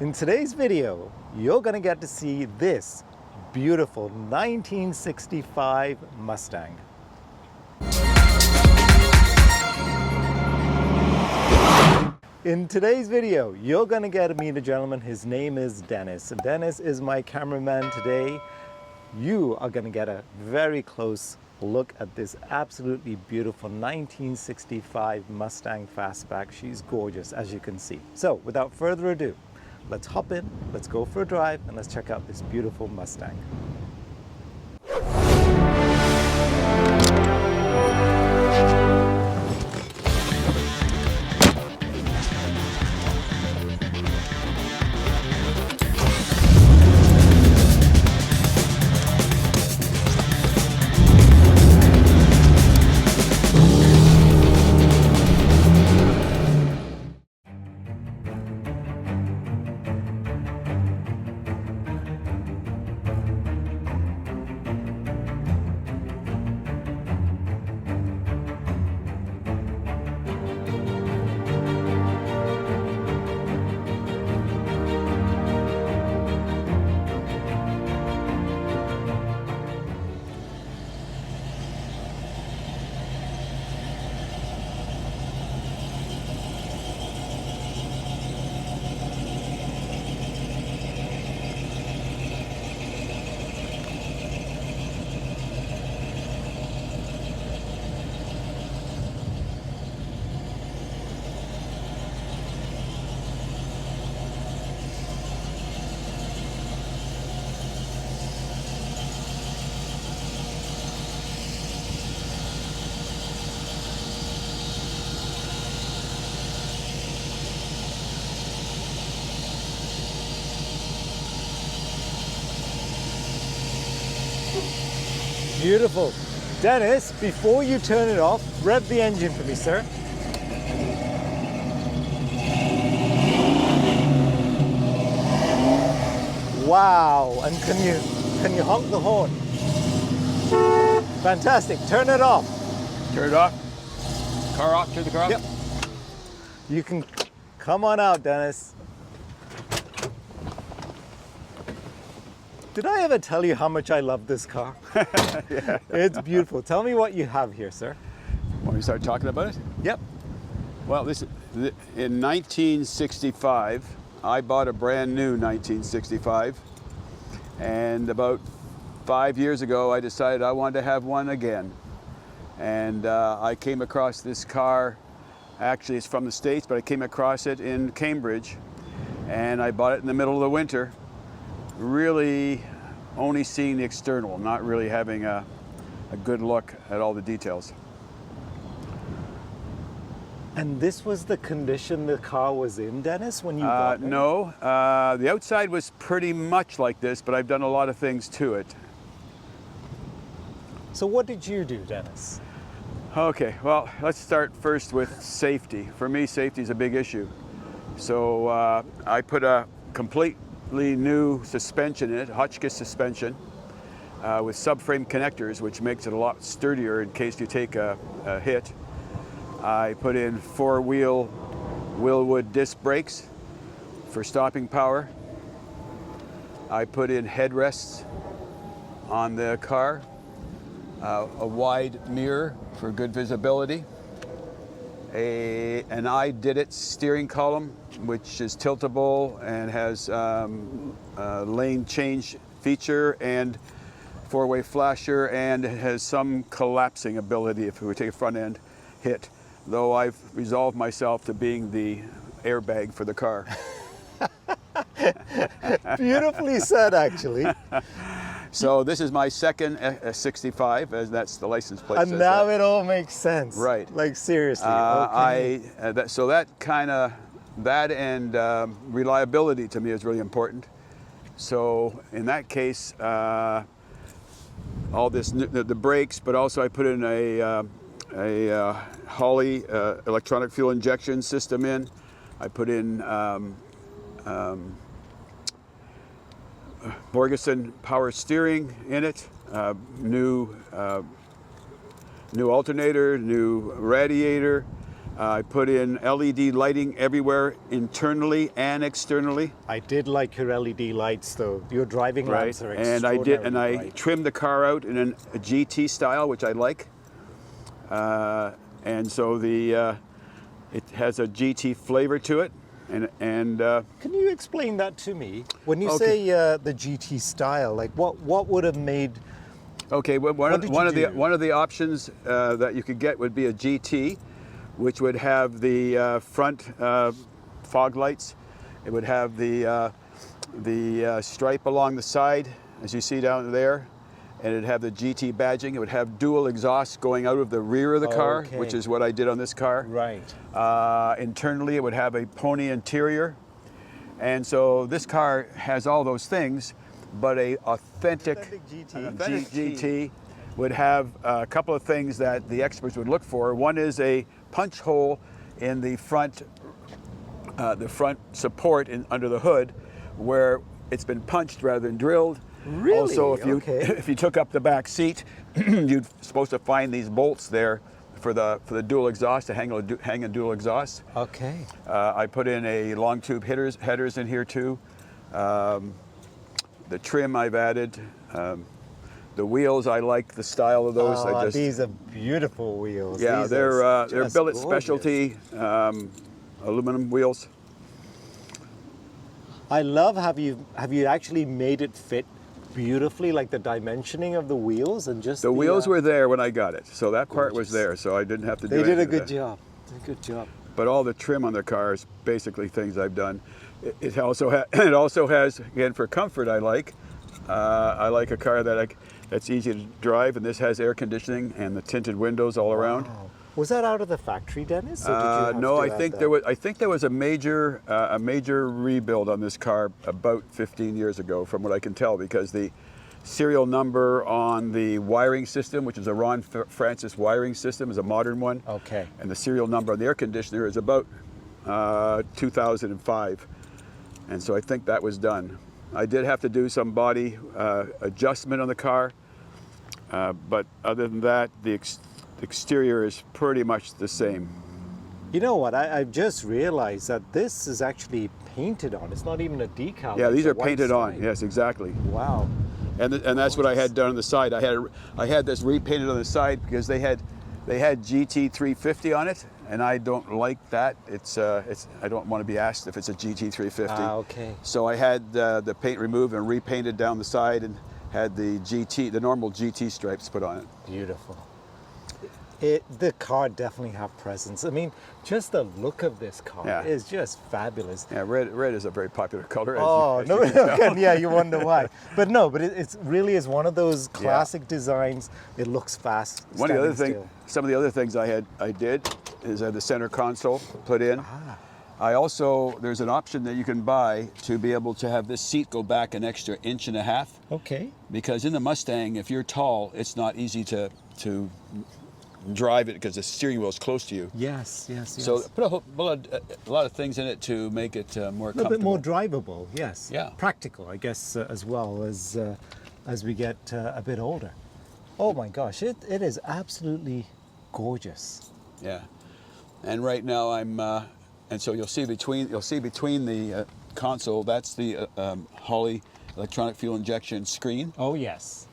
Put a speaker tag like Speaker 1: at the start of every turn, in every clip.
Speaker 1: In today's video, you're going to get to see this beautiful 1965 Mustang. In today's video, you're going to get to meet a gentleman. His name is Dennis. Dennis is my cameraman today. You are going to get a very close look at this absolutely beautiful 1965 Mustang Fastback. She's gorgeous, as you can see. So without further ado, let's hop in, let's go for a drive, and let's check out this beautiful Mustang. Beautiful. Dennis, before you turn it off, rev the engine for me, sir. Wow, and can you honk the horn? Fantastic. Turn it off.
Speaker 2: Turn it off. Car off, turn the car off.
Speaker 1: Yep. You can come on out, Dennis. Did I ever tell you how much I love this car?
Speaker 2: Yeah.
Speaker 1: It's beautiful. Tell me what you have here, sir.
Speaker 2: Want me to start talking about it?
Speaker 1: Yep.
Speaker 2: Well, in 1965, I bought a brand new 1965, and about 5 years ago, I decided I wanted to have one again. And I came across this car. Actually, it's from the States, but I came across it in Cambridge, and I bought it in the middle of the winter. Really only seeing the external, not really having a good look at all the details.
Speaker 1: And this was the condition the car was in, Dennis, when you got it?
Speaker 2: No, the outside was pretty much like this, but I've done a lot of things to it.
Speaker 1: So what did you do, Dennis?
Speaker 2: Okay, well, let's start first with safety. For me, safety is a big issue. So I put a completely new suspension in it, Hotchkiss suspension, with subframe connectors, which makes it a lot sturdier in case you take a hit. I put in four-wheel Willwood disc brakes for stopping power. I put in headrests on the car, a wide mirror for good visibility, an I Did It steering column, which is tiltable and has lane change feature and four-way flasher, and it has some collapsing ability if we take a front end hit, though I've resolved myself to being the airbag for the car.
Speaker 1: Beautifully said, actually.
Speaker 2: So this is my second 65, as that's the license plate.
Speaker 1: And now it all makes sense.
Speaker 2: Right.
Speaker 1: Like, seriously. Okay.
Speaker 2: So that and reliability to me is really important. So in that case, all this, the brakes, but also I put in a Holley electronic fuel injection system in. I put in Morgeson power steering in it, new alternator, new radiator, I put in LED lighting everywhere, internally and externally.
Speaker 1: I did like your LED lights, though. Your driving lamps are
Speaker 2: And
Speaker 1: extraordinary.
Speaker 2: I trimmed the car out in a GT style, which I like. And so it has a GT flavor to it. And
Speaker 1: Can you explain that to me? When you
Speaker 2: Okay.
Speaker 1: say the GT style, like what would have made?
Speaker 2: okay, well,
Speaker 1: What did you do?
Speaker 2: one of the options that you could get would be a GT, which would have the front fog lights. It would have the stripe along the side, as you see down there, and it'd have the GT badging. It would have dual exhaust going out of the rear of the car,
Speaker 1: Okay.
Speaker 2: which is what I did on this car.
Speaker 1: Right.
Speaker 2: Internally, it would have a pony interior, and so this car has all those things, but an authentic GT would have a couple of things that the experts would look for. One is a punch hole in the front support under the hood, where it's been punched rather than drilled.
Speaker 1: Really?
Speaker 2: Also,
Speaker 1: Okay.
Speaker 2: if you took up the back seat, you're supposed to find these bolts there for the dual exhaust, to hang a dual exhaust.
Speaker 1: Okay.
Speaker 2: I put in a long tube headers in here too. The trim I've added. The wheels, I like the style of those.
Speaker 1: Oh, these are beautiful wheels.
Speaker 2: Yeah,
Speaker 1: These
Speaker 2: they're
Speaker 1: are
Speaker 2: billet
Speaker 1: just gorgeous.
Speaker 2: specialty aluminum wheels.
Speaker 1: I love have you actually made it fit beautifully, like the dimensioning of the wheels and just
Speaker 2: The wheels were there when I got it, so that part was there, so I didn't have to do
Speaker 1: They did a
Speaker 2: anything to
Speaker 1: good
Speaker 2: that.
Speaker 1: job. Did a good job.
Speaker 2: But all the trim on the car is basically things I've done. It also has, again, for comfort, I like a car that's easy to drive, and this has air conditioning and the tinted windows all around.
Speaker 1: Wow. Was that out of the factory, Dennis? Or did you have
Speaker 2: No,
Speaker 1: to
Speaker 2: I
Speaker 1: add
Speaker 2: think
Speaker 1: that?
Speaker 2: I think there was a major rebuild on this car about 15 years ago, from what I can tell, because the serial number on the wiring system, which is a Ron Francis wiring system, is a modern one.
Speaker 1: Okay.
Speaker 2: And the serial number on the air conditioner is about 2005. And so I think that was done. I did have to do some body adjustment on the car, but other than that, the exterior is pretty much the same.
Speaker 1: You know what? I've just realized that this is actually painted on. It's not even a decal.
Speaker 2: Yeah,
Speaker 1: it's
Speaker 2: these
Speaker 1: a
Speaker 2: are
Speaker 1: white
Speaker 2: painted on.
Speaker 1: stripe.
Speaker 2: Yes, exactly.
Speaker 1: Wow.
Speaker 2: And that's what I had done on the side. I had this repainted on the side because they had GT 350 on it, and I don't like that. I don't want to be asked if it's a GT 350.
Speaker 1: Ah, okay.
Speaker 2: So I had the paint removed and repainted down the side, and had the normal GT stripes put on it.
Speaker 1: Beautiful. The car definitely have presence. I mean, just the look of this car is just fabulous.
Speaker 2: Yeah, red is a very popular color.
Speaker 1: Oh, no, yeah, you wonder why. But no, but it really is one of those classic designs. It looks fast.
Speaker 2: Some of the other things I did is I had the center console put in.
Speaker 1: Ah.
Speaker 2: I also, there's an option that you can buy to be able to have this seat go back an extra 1.5 inches.
Speaker 1: Okay.
Speaker 2: Because in the Mustang, if you're tall, it's not easy to drive it because the steering wheel is close to you.
Speaker 1: Yes, yes, yes.
Speaker 2: So put a lot of things in it to make it more comfortable.
Speaker 1: A little bit more drivable, yes.
Speaker 2: Yeah.
Speaker 1: Practical, I guess, as well as we get a bit older. Oh my gosh, it is absolutely gorgeous.
Speaker 2: Yeah, and right now and so you'll see between the console, that's the Holley electronic fuel injection screen.
Speaker 1: Oh yes.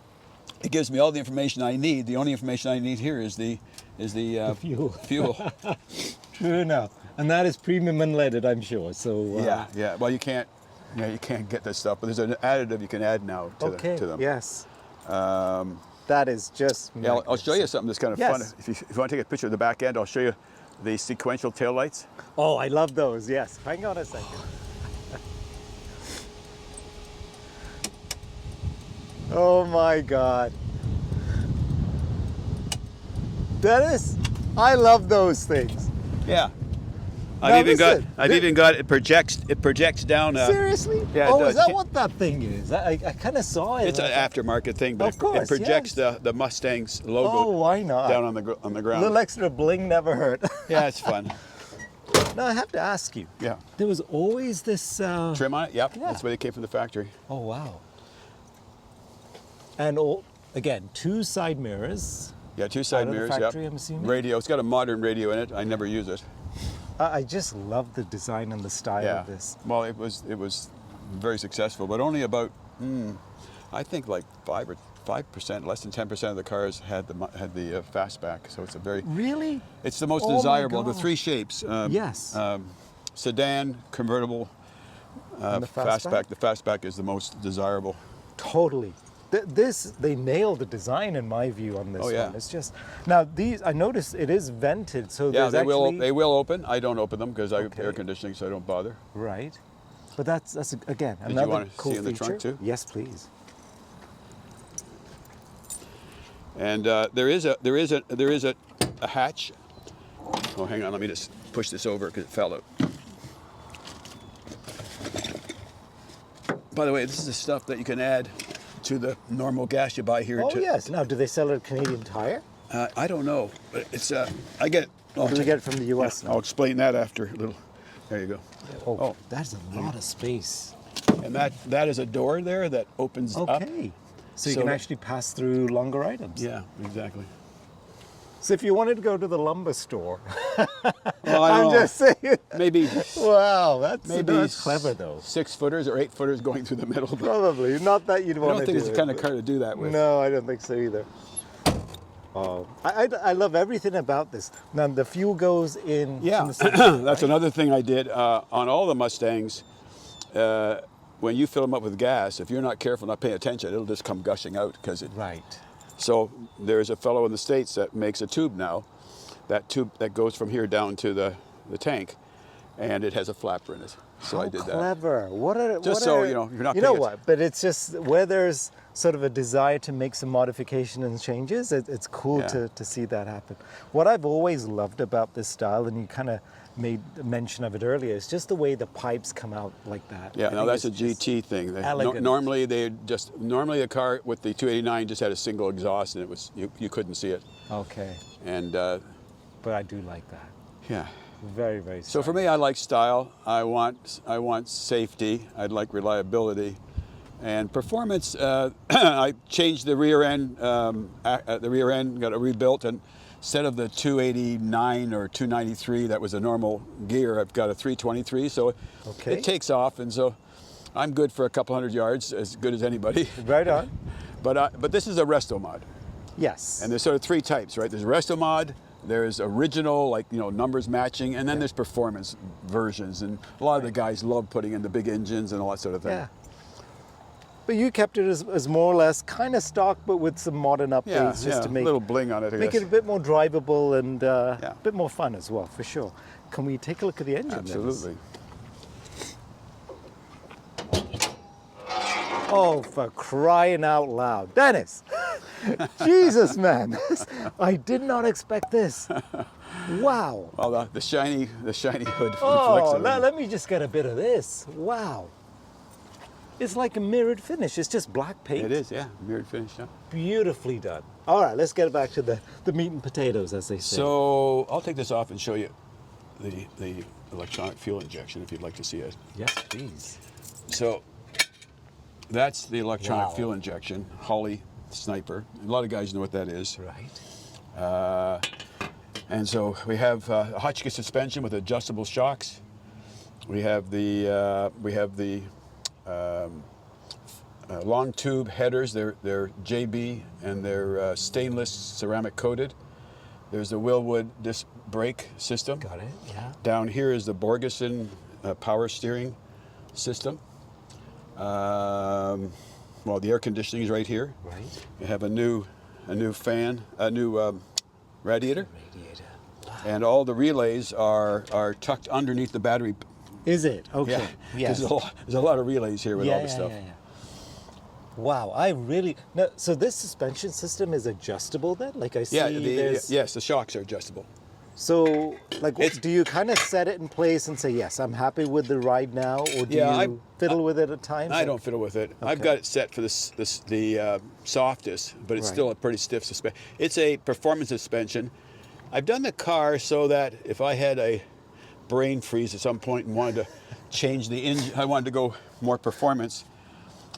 Speaker 2: It gives me all the information I need. The only information I need here is the
Speaker 1: fuel.
Speaker 2: fuel.
Speaker 1: True enough, and that is premium unleaded, I'm sure. So
Speaker 2: yeah. Well, you can't get this stuff, but there's an additive you can add now to them.
Speaker 1: Yes. That is just.
Speaker 2: Yeah, I'll show you something that's kind of fun.
Speaker 1: Yes.
Speaker 2: If you want to take a picture of the back end, I'll show you the sequential taillights.
Speaker 1: Oh, I love those. Yes. Hang on a second. Oh my God. Dennis, I love those things.
Speaker 2: Yeah.
Speaker 1: Now
Speaker 2: I've
Speaker 1: listen,
Speaker 2: even got it projects down.
Speaker 1: Seriously?
Speaker 2: Yeah, it
Speaker 1: oh,
Speaker 2: does.
Speaker 1: is that what that thing is? I kind of saw it.
Speaker 2: It's an aftermarket thing, but
Speaker 1: Of course,
Speaker 2: it projects
Speaker 1: yes.
Speaker 2: the Mustang's logo
Speaker 1: Oh, why not?
Speaker 2: down on the
Speaker 1: A
Speaker 2: ground.
Speaker 1: little extra bling never hurt.
Speaker 2: Yeah, it's fun.
Speaker 1: Now I have to ask you.
Speaker 2: Yeah.
Speaker 1: There was always this.
Speaker 2: Trim on it? Yep.
Speaker 1: Yeah.
Speaker 2: That's where they came from the factory.
Speaker 1: Oh wow. And again, 2 side mirrors.
Speaker 2: Yeah, two side
Speaker 1: Out of the
Speaker 2: mirrors.
Speaker 1: factory,
Speaker 2: Yep.
Speaker 1: I'm assuming?
Speaker 2: Radio. It's got a modern radio in it. I never use it.
Speaker 1: I just love the design and the style
Speaker 2: Yeah.
Speaker 1: of this.
Speaker 2: Well, it was very successful, but only about I think like 5%, less than 10% of the cars had the fastback. So it's a very
Speaker 1: Really?
Speaker 2: It's the most
Speaker 1: Oh my
Speaker 2: desirable. The
Speaker 1: God.
Speaker 2: three shapes.
Speaker 1: Yes.
Speaker 2: Sedan, convertible,
Speaker 1: And the fastback?
Speaker 2: The fastback is the most desirable.
Speaker 1: Totally. They nailed the design in my view on this
Speaker 2: Oh, yeah.
Speaker 1: one. It's just, now these, I noticed it is vented, so
Speaker 2: Yeah,
Speaker 1: there's
Speaker 2: they
Speaker 1: actually...
Speaker 2: will open. I don't open them because I have
Speaker 1: Okay.
Speaker 2: air conditioning, so I don't bother.
Speaker 1: Right. But that's again,
Speaker 2: Did you
Speaker 1: another
Speaker 2: want to
Speaker 1: cool
Speaker 2: see in the
Speaker 1: feature.
Speaker 2: trunk too?
Speaker 1: Yes, please.
Speaker 2: And there is a hatch. Oh, hang on. Let me just push this over because it fell out. By the way, this is the stuff that you can add to the normal gas you buy here.
Speaker 1: Oh, yes. Now, do they sell it at Canadian Tire?
Speaker 2: I don't know, but it's I get.
Speaker 1: Or do we get it from the US now?
Speaker 2: I'll explain that after a little. There you go.
Speaker 1: Oh, that's a lot of space.
Speaker 2: And that is a door there that opens up.
Speaker 1: Okay. So you can
Speaker 2: that-
Speaker 1: actually pass through longer items.
Speaker 2: Yeah, exactly.
Speaker 1: So if you wanted to go to the lumber store,
Speaker 2: Well, I
Speaker 1: I'm
Speaker 2: don't know.
Speaker 1: just saying.
Speaker 2: Maybe
Speaker 1: Wow,
Speaker 2: maybe
Speaker 1: that's clever though.
Speaker 2: 6-footers or 8-footers going through the middle. But
Speaker 1: Probably not that you'd
Speaker 2: I
Speaker 1: want
Speaker 2: don't
Speaker 1: to
Speaker 2: think
Speaker 1: do
Speaker 2: it's the
Speaker 1: it,
Speaker 2: kind of
Speaker 1: but-
Speaker 2: car to do that with.
Speaker 1: No, I don't think so either. Oh, I love everything about this. Now the fuel goes in.
Speaker 2: Yeah,
Speaker 1: from the center,
Speaker 2: that's
Speaker 1: right?
Speaker 2: another thing I did on all the Mustangs. When you fill them up with gas, if you're not careful, not paying attention, it'll just come gushing out because it.
Speaker 1: Right.
Speaker 2: So there's a fellow in the States that makes a tube now, that tube that goes from here down to the tank, and it has a flapper in it. So
Speaker 1: How
Speaker 2: I did that.
Speaker 1: clever.
Speaker 2: Just so, you know, you're not
Speaker 1: You know
Speaker 2: paying
Speaker 1: what? But it's just where there's sort of a desire to make some modification and changes. It's cool
Speaker 2: Yeah.
Speaker 1: to see that happen. What I've always loved about this style, and you kind of made mention of it earlier, is just the way the pipes come out like that.
Speaker 2: Yeah,
Speaker 1: I
Speaker 2: no,
Speaker 1: think
Speaker 2: that's a
Speaker 1: it's just
Speaker 2: GT thing.
Speaker 1: elegant.
Speaker 2: Normally a car with the 289 just had a single exhaust, and it was you couldn't see it.
Speaker 1: Okay,
Speaker 2: And
Speaker 1: but I do like that.
Speaker 2: yeah.
Speaker 1: Very, very.
Speaker 2: So for me, I like style. I want safety. I'd like reliability, and performance. I changed the rear end. The rear end got it rebuilt, and instead of the 289 or 293 that was a normal gear, I've got a 323. So
Speaker 1: Okay.
Speaker 2: it takes off, and so I'm good for a couple hundred yards, as good as anybody.
Speaker 1: Right on.
Speaker 2: But this is a Restomod,
Speaker 1: Yes.
Speaker 2: and there's sort of three types, right? There's Restomod. There's original, like, you know, numbers matching, and then there's performance versions, and a lot of the guys love putting in the big engines and all that sort of thing.
Speaker 1: Yeah. But you kept it as more or less kind of stock, but with some modern updates,
Speaker 2: Yeah,
Speaker 1: just
Speaker 2: yeah,
Speaker 1: to
Speaker 2: a
Speaker 1: make
Speaker 2: little bling on it, I
Speaker 1: make
Speaker 2: guess.
Speaker 1: it a bit more drivable and
Speaker 2: Yeah.
Speaker 1: a bit more fun as well, for sure. Can we take a look at the engine? Dennis?
Speaker 2: Absolutely.
Speaker 1: Oh, for crying out loud, Dennis! Jesus, man, I did not expect this. Wow.
Speaker 2: Well, the shiny hood reflects
Speaker 1: Oh,
Speaker 2: it.
Speaker 1: let me just get a bit of this. Wow. It's like a mirrored finish. It's just black paint.
Speaker 2: It is, yeah, mirrored finish. Yeah.
Speaker 1: Beautifully done. All right, let's get back to the meat and potatoes, as they say.
Speaker 2: So I'll take this off and show you the electronic fuel injection if you'd like to see it.
Speaker 1: Yes, please.
Speaker 2: So that's the electronic
Speaker 1: Wow.
Speaker 2: fuel injection, Holly Sniper. A lot of guys know what that is.
Speaker 1: Right.
Speaker 2: And so we have a Hotchkiss suspension with adjustable shocks. We have the long tube headers. They're JB and they're stainless ceramic coated. There's the Willwood disc brake system.
Speaker 1: Got it, yeah.
Speaker 2: Down here is the Borgeson power steering system. Well, the air conditioning is right here.
Speaker 1: Right.
Speaker 2: We have a new fan, a new radiator,
Speaker 1: Radiator.
Speaker 2: and all the relays are tucked underneath the battery.
Speaker 1: Is it? Okay.
Speaker 2: Yeah,
Speaker 1: Yes.
Speaker 2: there's a lot of relays here with all the stuff.
Speaker 1: Yeah. Wow, I really... No, so this suspension system is adjustable then? Like I see there's...
Speaker 2: Yes, the shocks are adjustable.
Speaker 1: So, like,
Speaker 2: It's-
Speaker 1: do you kind of set it in place and say, yes, I'm happy with the ride now, or do you fiddle with it at times?
Speaker 2: I don't fiddle with it. I've
Speaker 1: Okay.
Speaker 2: got it set for the softest, but it's
Speaker 1: Right.
Speaker 2: still a pretty stiff suspension. It's a performance suspension. I've done the car so that if I had a brain freeze at some point and wanted to change the engine, I wanted to go more performance,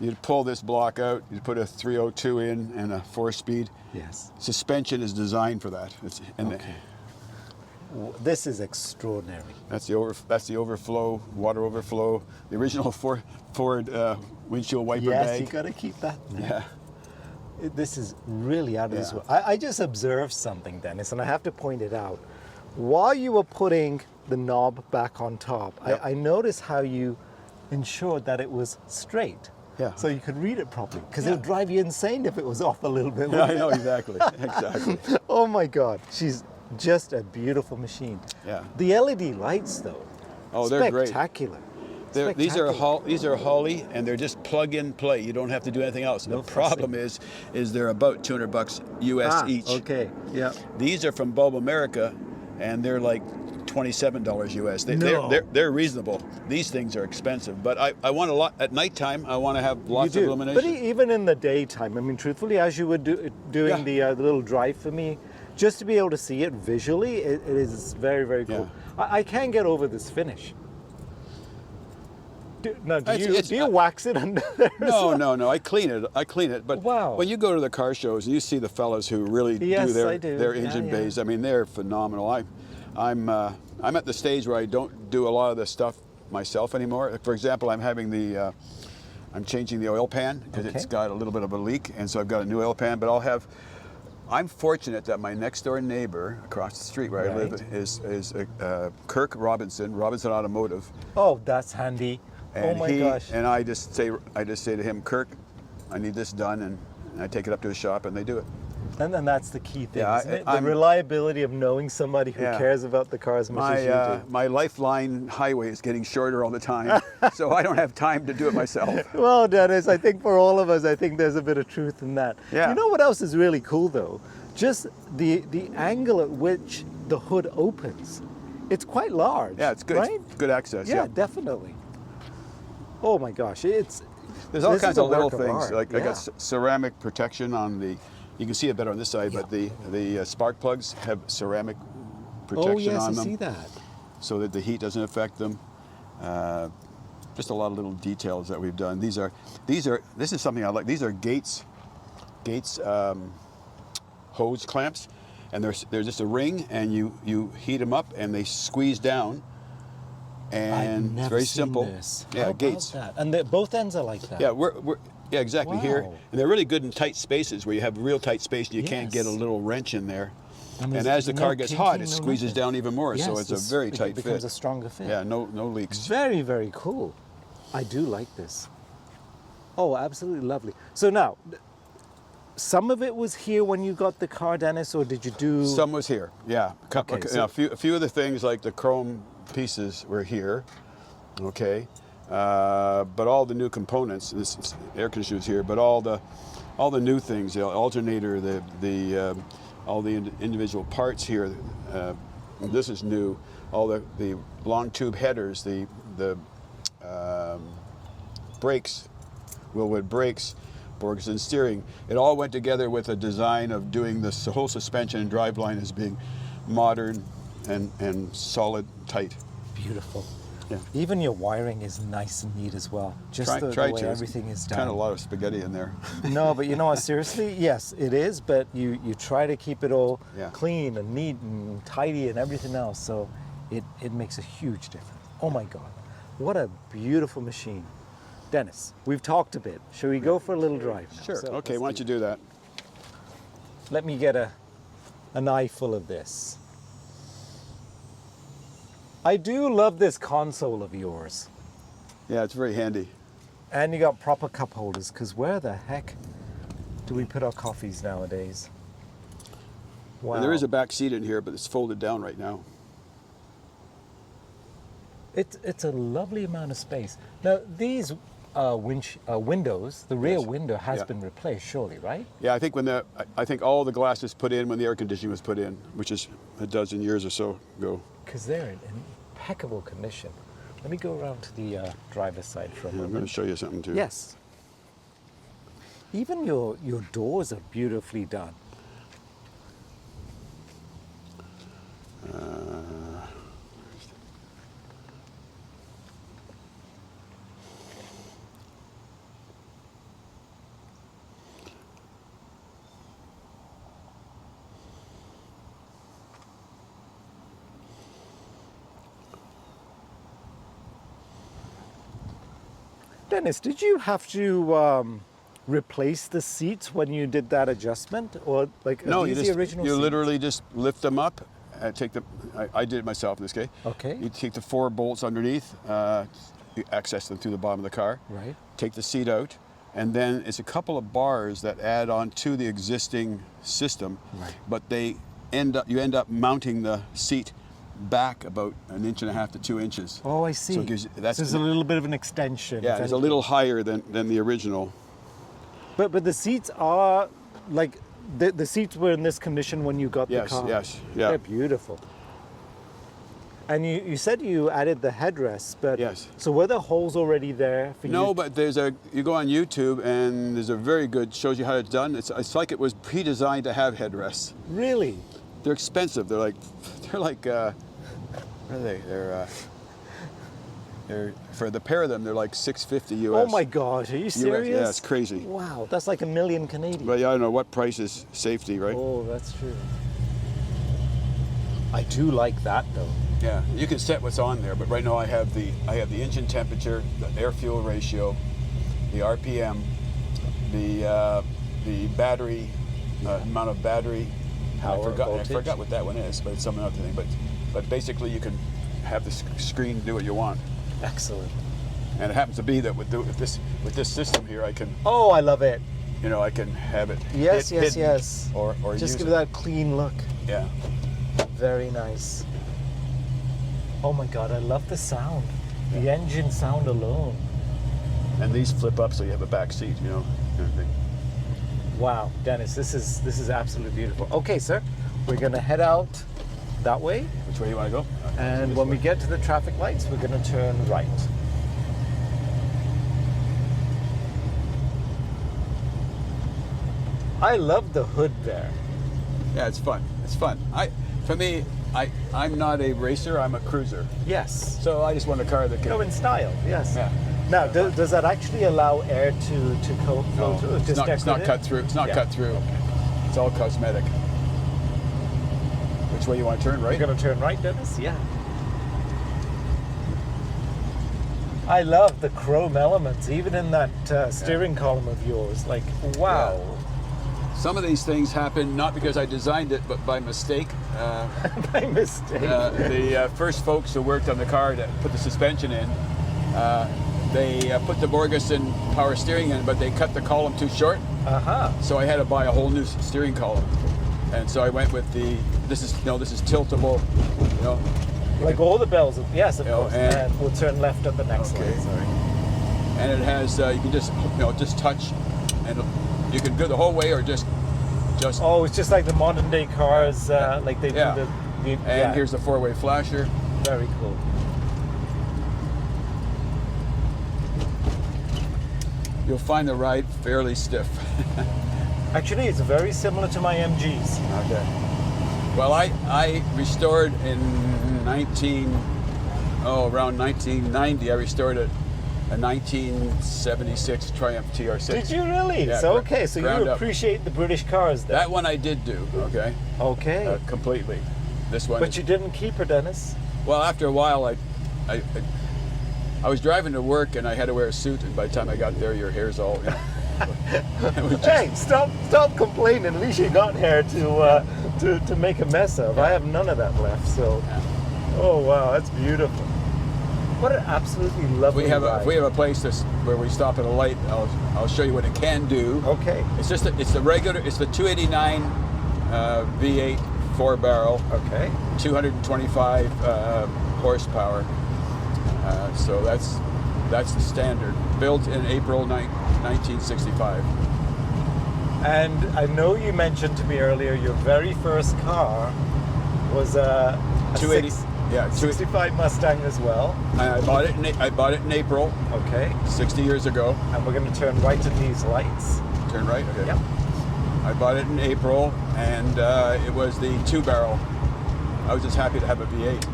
Speaker 2: You'd pull this block out, you'd put a 302 in and a 4-speed.
Speaker 1: Yes.
Speaker 2: Suspension is designed for that.
Speaker 1: Okay. This is extraordinary.
Speaker 2: That's the overflow, water overflow. The original Ford windshield wiper
Speaker 1: Yes,
Speaker 2: bag.
Speaker 1: you got to keep that.
Speaker 2: Yeah.
Speaker 1: This is really out of this
Speaker 2: Yeah.
Speaker 1: world. I just observed something, Dennis, and I have to point it out. While you were putting the knob back on top,
Speaker 2: Yep.
Speaker 1: I noticed how you ensured that it was straight.
Speaker 2: Yeah.
Speaker 1: So you could read it properly, because it
Speaker 2: Yeah.
Speaker 1: would drive you insane if it was off a little bit.
Speaker 2: Yeah, I
Speaker 1: wouldn't
Speaker 2: know,
Speaker 1: it?
Speaker 2: exactly. Exactly.
Speaker 1: Oh my God, she's just a beautiful machine.
Speaker 2: Yeah.
Speaker 1: The LED lights, though.
Speaker 2: Oh, they're great.
Speaker 1: Spectacular.
Speaker 2: These are Holly, and they're just plug and play. You don't have to do anything else.
Speaker 1: No
Speaker 2: the problem is they're about $200 US each.
Speaker 1: Okay. Yeah.
Speaker 2: These are from Bulb America, and they're like $27 US.
Speaker 1: No.
Speaker 2: They're reasonable. These things are expensive, but I want a lot at nighttime. I want to have lots
Speaker 1: You
Speaker 2: of
Speaker 1: do.
Speaker 2: illumination.
Speaker 1: But even in the daytime, I mean, truthfully, as you were doing the little drive for me, just to be able to see it visually, it is very, very cool.
Speaker 2: Yeah.
Speaker 1: I can't get over this finish. Do
Speaker 2: It's-
Speaker 1: you wax it under there?
Speaker 2: No. I clean it. But
Speaker 1: Wow.
Speaker 2: when you go to the car shows and you see the fellas who really
Speaker 1: Yes,
Speaker 2: do
Speaker 1: I do.
Speaker 2: their
Speaker 1: Yeah,
Speaker 2: engine
Speaker 1: yeah.
Speaker 2: bays, I mean, they're phenomenal. I'm at the stage where I don't do a lot of this stuff myself anymore. For example, I'm changing the oil pan because
Speaker 1: Okay.
Speaker 2: it's got a little bit of a leak, and so I've got a new oil pan. But I'm fortunate that my next door neighbor across the street where I live
Speaker 1: Right.
Speaker 2: is Kirk Robinson Automotive.
Speaker 1: Oh, that's handy.
Speaker 2: And
Speaker 1: oh my gosh.
Speaker 2: And I just say to him, Kirk, I need this done, and I take it up to his shop, and they do it.
Speaker 1: And then that's the key thing,
Speaker 2: Yeah,
Speaker 1: isn't it? The
Speaker 2: I'm-
Speaker 1: reliability of knowing somebody who
Speaker 2: Yeah.
Speaker 1: cares about the car as much as you do.
Speaker 2: My lifeline highway is getting shorter all the time, so I don't have time to do it myself.
Speaker 1: Well, Dennis, I think for all of us, I think there's a bit of truth in that.
Speaker 2: Yeah.
Speaker 1: You know what else is really cool, though? Just the angle at which the hood opens. It's quite large.
Speaker 2: Yeah, it's good.
Speaker 1: Right?
Speaker 2: It's good access.
Speaker 1: Yeah,
Speaker 2: Yeah.
Speaker 1: definitely. Oh my gosh,
Speaker 2: There's all
Speaker 1: this
Speaker 2: kinds
Speaker 1: is a
Speaker 2: of little
Speaker 1: work of
Speaker 2: things.
Speaker 1: art,
Speaker 2: Like I
Speaker 1: yeah.
Speaker 2: got ceramic protection on the. You can see it better on this side, but the spark plugs have ceramic protection
Speaker 1: Oh yes,
Speaker 2: on
Speaker 1: I
Speaker 2: them,
Speaker 1: see that.
Speaker 2: so that the heat doesn't affect them. Just a lot of little details that we've done. This is something I like. These are Gates hose clamps, and they're just a ring, and you heat them up, and they squeeze down. And
Speaker 1: I've
Speaker 2: it's
Speaker 1: never
Speaker 2: very
Speaker 1: seen
Speaker 2: simple.
Speaker 1: this.
Speaker 2: Yeah,
Speaker 1: How about
Speaker 2: Gates.
Speaker 1: that? And both ends are like that.
Speaker 2: Yeah, yeah, exactly here,
Speaker 1: Wow.
Speaker 2: and they're really good in tight spaces where you have real tight space and you can't get a
Speaker 1: Yes.
Speaker 2: little wrench in there.
Speaker 1: And
Speaker 2: And
Speaker 1: there's
Speaker 2: as the
Speaker 1: no
Speaker 2: car gets hot,
Speaker 1: kinking,
Speaker 2: it
Speaker 1: no
Speaker 2: squeezes
Speaker 1: nothing.
Speaker 2: down even more. So
Speaker 1: Yes,
Speaker 2: it's a very tight
Speaker 1: it becomes
Speaker 2: fit.
Speaker 1: a stronger fit.
Speaker 2: Yeah, no leaks.
Speaker 1: Very, very cool. I do like this. Oh, absolutely lovely. So now, some of it was here when you got the car, Dennis, or did you do?
Speaker 2: Some was here, yeah.
Speaker 1: Okay, so-
Speaker 2: A few of the things like the chrome pieces were here, okay. But all the new components, this air conditioner was here, but all the new things, the alternator, all the individual parts here, this is new. All the long tube headers, the brakes, Wilwood brakes, Borgeson steering. It all went together with a design of doing this whole suspension and driveline as being modern and solid, tight.
Speaker 1: Beautiful.
Speaker 2: Yeah.
Speaker 1: Even your wiring is nice and neat as well. Just
Speaker 2: Try
Speaker 1: the way
Speaker 2: to.
Speaker 1: everything is done.
Speaker 2: Kind of a lot of spaghetti in there.
Speaker 1: No, but you know what? Seriously, yes, it is. But you try to keep it all
Speaker 2: Yeah.
Speaker 1: clean and neat and tidy and everything else. So it makes a huge difference. Oh my God, what a beautiful machine, Dennis. We've talked a bit. Shall we go for a little drive now?
Speaker 2: Sure.
Speaker 1: So
Speaker 2: Okay.
Speaker 1: let's
Speaker 2: Why don't you do that?
Speaker 1: Let me get an eyeful of this. I do love this console of yours.
Speaker 2: Yeah, it's very handy.
Speaker 1: And you got proper cup holders, because where the heck do we put our coffees nowadays? Wow.
Speaker 2: And there is a back seat in here, but it's folded down right now.
Speaker 1: It's a lovely amount of space. Now, these windows, the rear
Speaker 2: Yes.
Speaker 1: window has
Speaker 2: Yeah.
Speaker 1: been replaced, surely, right?
Speaker 2: Yeah, I think all the glass is put in when the air conditioning was put in, which is a dozen years or so ago.
Speaker 1: Because they're in impeccable condition. Let me go around to the driver's side for a
Speaker 2: Yeah, I'm going to
Speaker 1: moment.
Speaker 2: show you something too.
Speaker 1: Yes. Even your doors are beautifully done. Dennis, did you have to replace the seats when you did that adjustment, or like
Speaker 2: No,
Speaker 1: these the original
Speaker 2: you
Speaker 1: seats?
Speaker 2: literally just lift them up. I did it myself in this case.
Speaker 1: Okay.
Speaker 2: You take the 4 bolts underneath, you access them through the bottom of the car.
Speaker 1: Right.
Speaker 2: Take the seat out, and then it's a couple of bars that add on to the existing system.
Speaker 1: Right.
Speaker 2: But you end up mounting the seat back about 1.5 inches to 2 inches.
Speaker 1: Oh, I see.
Speaker 2: So it gives you,
Speaker 1: There's a little bit of an extension.
Speaker 2: yeah, it's a little higher than the original.
Speaker 1: But the seats are like the seats were in this condition when you got
Speaker 2: Yes,
Speaker 1: the car.
Speaker 2: yes, yeah.
Speaker 1: They're beautiful. And you said you added the headrest, but
Speaker 2: Yes.
Speaker 1: So were there holes already there for you?
Speaker 2: No, but you go on YouTube and there's a very good, shows you how it's done. It's like it was pre-designed to have headrests.
Speaker 1: Really?
Speaker 2: They're expensive. They're like what are they? They're for the pair of them. They're like $650 US.
Speaker 1: Oh my gosh, are you serious?
Speaker 2: Yeah, it's crazy.
Speaker 1: Wow, that's like $1 million Canadian.
Speaker 2: But yeah, I don't know what price is safety, right?
Speaker 1: Oh, that's true. I do like that though.
Speaker 2: Yeah, you can set what's on there, but right now I have the engine temperature, the air-fuel ratio, the RPM, the battery amount of battery.
Speaker 1: Power,
Speaker 2: I
Speaker 1: voltage.
Speaker 2: forgot what that one is, but it's some other thing. But basically, you can have the screen do what you want.
Speaker 1: Excellent.
Speaker 2: And it happens to be that with this system here, I can
Speaker 1: Oh, I love it.
Speaker 2: I can have it
Speaker 1: Yes, yes,
Speaker 2: hidden
Speaker 1: yes.
Speaker 2: or
Speaker 1: Just
Speaker 2: use
Speaker 1: give
Speaker 2: it.
Speaker 1: that clean look.
Speaker 2: Yeah.
Speaker 1: Very nice. Oh my God, I love the sound. The engine sound alone.
Speaker 2: And these flip up so you have a back seat, kind of thing.
Speaker 1: Wow, Dennis, this is absolutely beautiful. Okay, sir, we're gonna head out that way,
Speaker 2: Which way you want to go?
Speaker 1: and when we get to the traffic lights, we're gonna turn right. I love the hood there.
Speaker 2: Yeah, it's fun. It's fun. I'm not a racer. I'm a cruiser.
Speaker 1: Yes.
Speaker 2: So I just want a car that can.
Speaker 1: Go in style. Yes.
Speaker 2: Yeah.
Speaker 1: Now, does that actually allow air to flow through?
Speaker 2: It's not
Speaker 1: decorative?
Speaker 2: cut through. It's not
Speaker 1: Yeah.
Speaker 2: cut through. It's all cosmetic. Which way you want to turn? Right.
Speaker 1: You're gonna turn right, Dennis? Yeah. I love the chrome elements, even in that steering column of yours. Like, wow.
Speaker 2: Some of these things happen not because I designed it, but by mistake.
Speaker 1: By mistake.
Speaker 2: The first folks who worked on the car to put the suspension in, they put the Borgeson power steering in, but they cut the column too short. So I had to buy a whole new steering column, and so I went with this is tiltable,
Speaker 1: Like all the bells, yes, of course.
Speaker 2: and-
Speaker 1: And we'll turn left at the next
Speaker 2: Okay.
Speaker 1: one. Sorry.
Speaker 2: and it has you can just touch, and you can go the whole way or just.
Speaker 1: Oh, it's just like the modern day cars, like they
Speaker 2: Yeah.
Speaker 1: do the
Speaker 2: And here's the 4-way flasher.
Speaker 1: very cool.
Speaker 2: You'll find the ride fairly stiff.
Speaker 1: Actually, it's very similar to my MGs.
Speaker 2: Okay. Well, I restored in around 1990. I restored a 1976 Triumph TR6.
Speaker 1: Did you really?
Speaker 2: Yeah,
Speaker 1: So okay, so
Speaker 2: ground
Speaker 1: you
Speaker 2: up.
Speaker 1: appreciate the British cars then.
Speaker 2: That one I did do. Okay.
Speaker 1: Okay.
Speaker 2: Completely. This one.
Speaker 1: But you didn't keep her, Dennis.
Speaker 2: Well, after a while, I was driving to work and I had to wear a suit, and by the time I got there, your hair's all. It was just-
Speaker 1: Hey, stop complaining. At least you got hair to make a mess of. I have none of that left. So, oh wow, that's beautiful. What an absolutely lovely ride.
Speaker 2: If we have a place where we stop at a light, I'll show you what it can do.
Speaker 1: Okay.
Speaker 2: It's the 289 V8 4-barrel,
Speaker 1: Okay.
Speaker 2: 225 horsepower. So that's the standard. Built in April 1965.
Speaker 1: And I know you mentioned to me earlier your very first car was a
Speaker 2: 280.
Speaker 1: 65 Mustang as well.
Speaker 2: I bought it in April,
Speaker 1: Okay.
Speaker 2: 60 years ago.
Speaker 1: And we're going to turn right to these lights.
Speaker 2: Turn right. Okay.
Speaker 1: Yep.
Speaker 2: I bought it in April, and it was the 2-barrel. I was just happy to have a V8.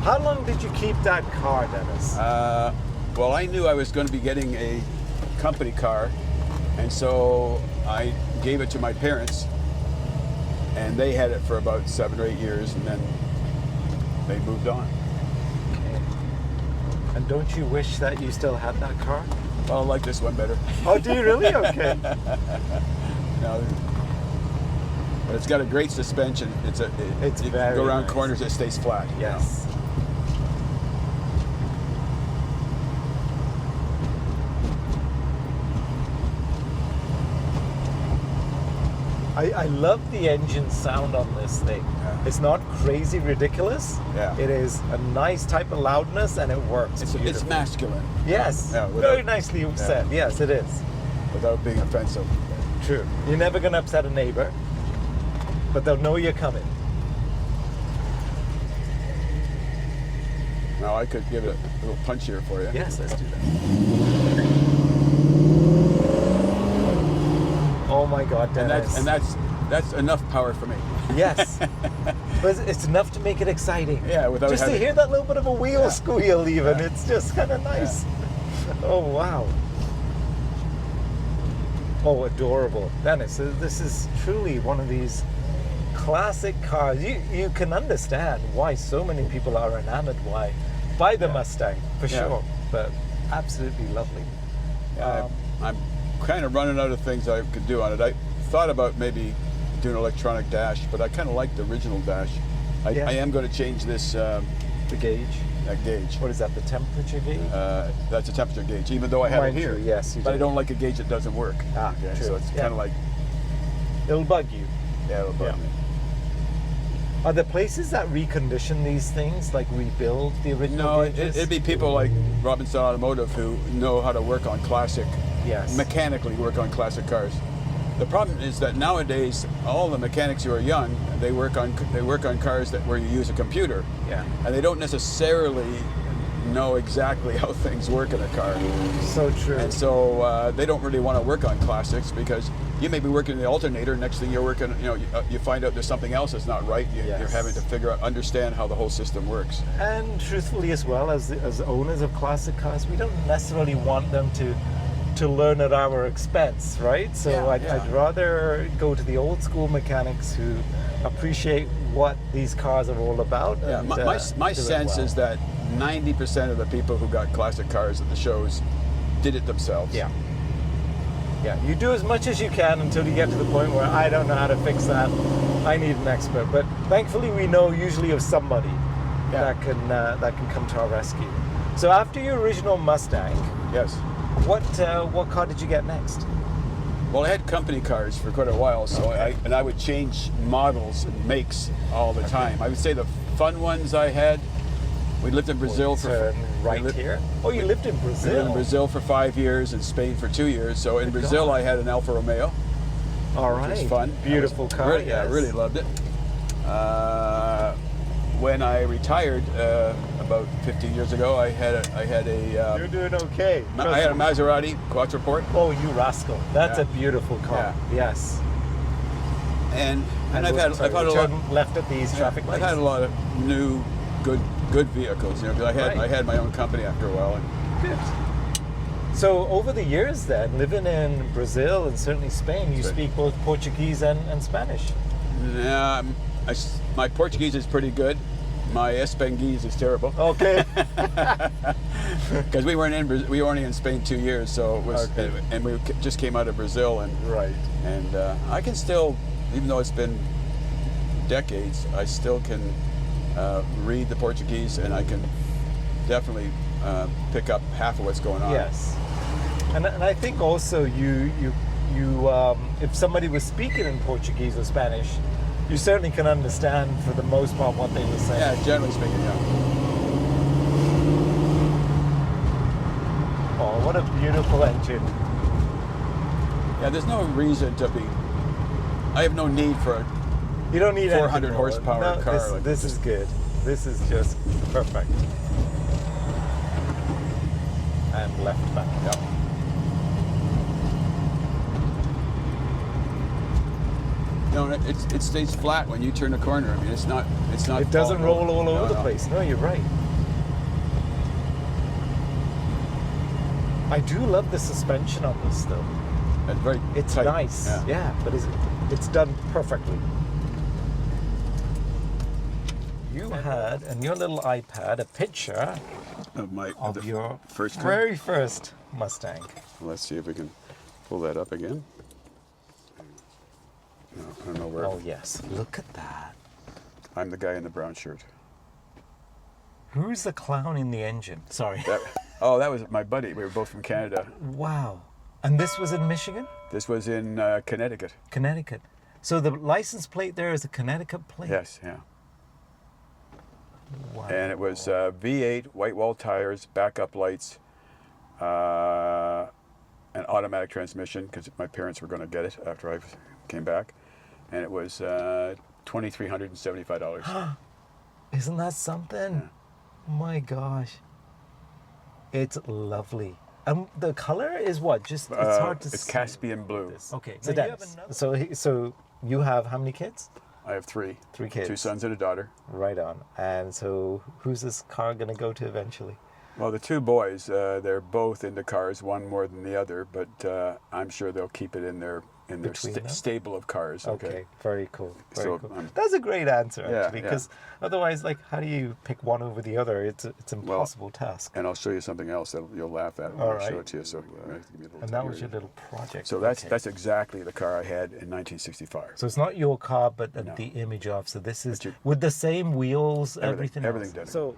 Speaker 1: How long did you keep that car, Dennis?
Speaker 2: Well, I knew I was going to be getting a company car, and so I gave it to my parents, and they had it for about 7 or 8 years, and then they moved on.
Speaker 1: Okay. And don't you wish that you still had that car?
Speaker 2: Well, I like this one better.
Speaker 1: Oh, do you really? Okay.
Speaker 2: No, but it's got a great suspension.
Speaker 1: It's
Speaker 2: you
Speaker 1: very
Speaker 2: go around
Speaker 1: nice.
Speaker 2: corners, it stays flat.
Speaker 1: Yes. I love the engine sound on this thing.
Speaker 2: Yeah.
Speaker 1: It's not crazy ridiculous.
Speaker 2: Yeah.
Speaker 1: It is a nice type of loudness and it works.
Speaker 2: It's
Speaker 1: beautifully.
Speaker 2: masculine.
Speaker 1: Yes.
Speaker 2: Yeah,
Speaker 1: very nicely said. Yes, it is.
Speaker 2: Without being offensive.
Speaker 1: True. You're never going to upset a neighbor, but they'll know you're coming.
Speaker 2: Now I could give it a little punch here for you.
Speaker 1: Yes, let's do that. Oh my God, Dennis.
Speaker 2: And that's enough power for me.
Speaker 1: Yes. But it's enough to make it exciting.
Speaker 2: Yeah, without
Speaker 1: just
Speaker 2: having...
Speaker 1: to hear that little bit of a wheel squeal even, it's just kind of nice.
Speaker 2: Yeah.
Speaker 1: Oh, wow. Oh, adorable. Dennis, this is truly one of these classic cars. You can understand why so many people are enamored by the Mustang, for sure. But absolutely lovely.
Speaker 2: Yeah, I'm kind of running out of things I could do on it. I thought about maybe doing an electronic dash, but I kind of like the original dash. I am going to change this
Speaker 1: the gauge.
Speaker 2: That gauge.
Speaker 1: What is that? The temperature gauge?
Speaker 2: That's a temperature gauge, even though I have it here.
Speaker 1: Yes, you do.
Speaker 2: But I don't like a gauge that doesn't work.
Speaker 1: Ah,
Speaker 2: okay?
Speaker 1: true.
Speaker 2: So it's kind of like...
Speaker 1: It'll bug you.
Speaker 2: Yeah, it'll bug me.
Speaker 1: Are there places that recondition these things, like rebuild the original
Speaker 2: No,
Speaker 1: gauges?
Speaker 2: it'd be people like Robinson Automotive who know how to work on classic, mechanically work on classic cars. The problem is that nowadays, all the mechanics who are young, they work on cars where you use a computer.
Speaker 1: Yeah.
Speaker 2: And they don't necessarily know exactly how things work in a car.
Speaker 1: So true.
Speaker 2: And so they don't really want to work on classics because you may be working the alternator, next thing you're working, you find out there's something else that's not right. You're having to understand how the whole system works.
Speaker 1: And truthfully as well, as owners of classic cars, we don't necessarily want them to learn at our expense, right? So I'd rather go to the old school mechanics who appreciate what these cars are all about.
Speaker 2: Yeah,
Speaker 1: and,
Speaker 2: my sense is that 90% of the people who got classic cars at the shows did it themselves.
Speaker 1: Yeah. Yeah, you do as much as you can until you get to the point where I don't know how to fix that. I need an expert. But thankfully, we know usually of somebody that can come to our rescue. So after your original Mustang,
Speaker 2: yes,
Speaker 1: what car did you get next?
Speaker 2: Well, I had company cars for quite a while, so I would change models and makes all the time. I would say the fun ones I had. We lived in Brazil
Speaker 1: here. Oh, you lived in Brazil.
Speaker 2: We lived in Brazil for 5 years, in Spain for 2 years. So in Brazil, I had an Alfa Romeo.
Speaker 1: All right.
Speaker 2: Which was fun.
Speaker 1: Beautiful car.
Speaker 2: Really, yes. I really loved it. When I retired about 15 years ago, I had a.
Speaker 1: You're doing okay.
Speaker 2: I had a Maserati Quattroporte.
Speaker 1: Oh, you rascal! That's a beautiful car. Yeah. Yes.
Speaker 2: And I've had a lot
Speaker 1: left at these traffic lights.
Speaker 2: I've had a lot of new, good vehicles. Because I had my own company after a while.
Speaker 1: Good. So over the years, then, living in Brazil and certainly Spain, you speak both Portuguese and Spanish.
Speaker 2: Yeah, my Portuguese is pretty good. My Espanguese is terrible.
Speaker 1: Okay.
Speaker 2: Because we were only in Spain 2 years, so it was, and we just came out of Brazil, and and I can still, even though it's been decades, I still can read the Portuguese, and I can definitely pick up half of what's going on.
Speaker 1: Yes, and I think also you if somebody was speaking in Portuguese or Spanish, you certainly can understand for the most part what they were saying.
Speaker 2: Yeah, generally speaking, yeah.
Speaker 1: Oh, what a beautiful engine.
Speaker 2: Yeah, there's no reason to be. I have no need for a
Speaker 1: you don't need
Speaker 2: 400 horsepower car.
Speaker 1: This is good. This is just perfect. And left back.
Speaker 2: Yeah. No, it stays flat when you turn a corner. I mean, it's not.
Speaker 1: It doesn't roll all over the place. No, you're right. I do love the suspension on this, though.
Speaker 2: It's very.
Speaker 1: It's
Speaker 2: tight.
Speaker 1: nice. Yeah, but it's done perfectly. You had in your little iPad a picture of your
Speaker 2: first car.
Speaker 1: very first Mustang.
Speaker 2: Let's see if we can pull that up again. No, I don't know where.
Speaker 1: Oh yes, look at that.
Speaker 2: I'm the guy in the brown shirt.
Speaker 1: Who's the clown in the engine? Sorry.
Speaker 2: That was my buddy. We were both from Canada.
Speaker 1: Wow. And this was in Michigan?
Speaker 2: This was in Connecticut.
Speaker 1: Connecticut. So the license plate there is a Connecticut plate?
Speaker 2: Yes, yeah.
Speaker 1: Wow.
Speaker 2: And it was V8, white wall tires, backup lights, an automatic transmission, because my parents were going to get it after I came back. And it was $2,375.
Speaker 1: Isn't that something?
Speaker 2: Yeah.
Speaker 1: My gosh. It's lovely. The color is what? Just it's hard to see.
Speaker 2: It's Caspian blue.
Speaker 1: Okay. So Dennis, so you have how many kids?
Speaker 2: I have three.
Speaker 1: 3 kids.
Speaker 2: 2 sons and a daughter.
Speaker 1: Right on. And so who's this car going to go to eventually?
Speaker 2: Well, the 2 boys, they're both into cars, one more than the other, but I'm sure they'll keep it in their stable of cars.
Speaker 1: Okay, very cool. Very
Speaker 2: So,
Speaker 1: cool. That's a great answer, actually,
Speaker 2: yeah.
Speaker 1: because otherwise, like, how do you pick one over the other? It's an impossible task.
Speaker 2: And I'll show you something else that you'll laugh at when I show it to you. So, give me a little
Speaker 1: And that was your little project.
Speaker 2: So that's exactly the car I had in 1965.
Speaker 1: So it's not your car, but the image of. So this is with the same wheels, everything
Speaker 2: done.
Speaker 1: So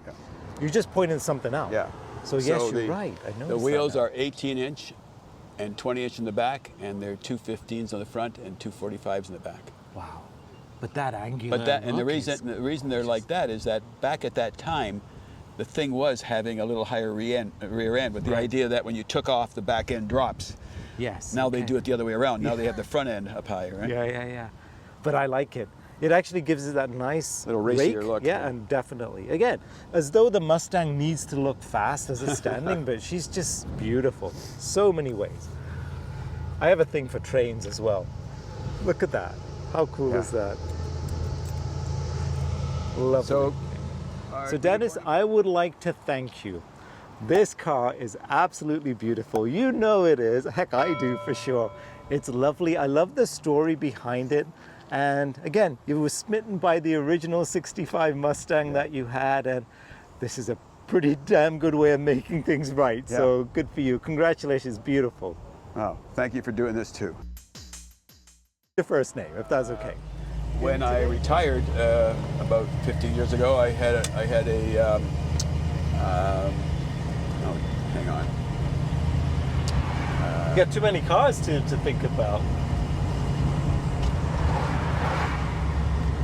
Speaker 1: you just pointed something out.
Speaker 2: Yeah.
Speaker 1: So yes, you're right. I know
Speaker 2: the wheels are 18-inch and 20-inch in the back, and they're 215s on the front and 245s in the back.
Speaker 1: Wow. But that angular.
Speaker 2: The reason they're like that is that back at that time, the thing was having a little higher rear end, with the idea that when you took off, the back end drops.
Speaker 1: Yes.
Speaker 2: Now they do it the other way around. Now they have the front end up higher, right?
Speaker 1: Yeah. But I like it. It actually gives it that nice
Speaker 2: little racier
Speaker 1: rake.
Speaker 2: look.
Speaker 1: Yeah, and definitely. Again, as though the Mustang needs to look fast as it's standing, but she's just beautiful. So many ways. I have a thing for trains as well. Look at that. How cool is that? Lovely. So Dennis, I would like to thank you. This car is absolutely beautiful. You know it is. Heck, I do for sure. It's lovely. I love the story behind it. And again, you were smitten by the original 65 Mustang that you had, and this is a pretty damn good way of making things right.
Speaker 2: Yeah.
Speaker 1: So good for you. Congratulations, beautiful.
Speaker 2: Oh, thank you for doing this too.
Speaker 1: Your first name, if that's okay.
Speaker 2: When I retired about 15 years ago, I had a oh, hang on.
Speaker 1: You got too many cars to think about.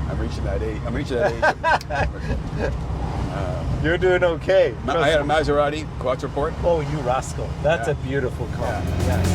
Speaker 2: I'm reaching that age.
Speaker 1: You're doing okay.
Speaker 2: I had a Maserati Quattroporte.
Speaker 1: Oh, you rascal. That's a beautiful car.
Speaker 2: Yeah.
Speaker 1: Yes.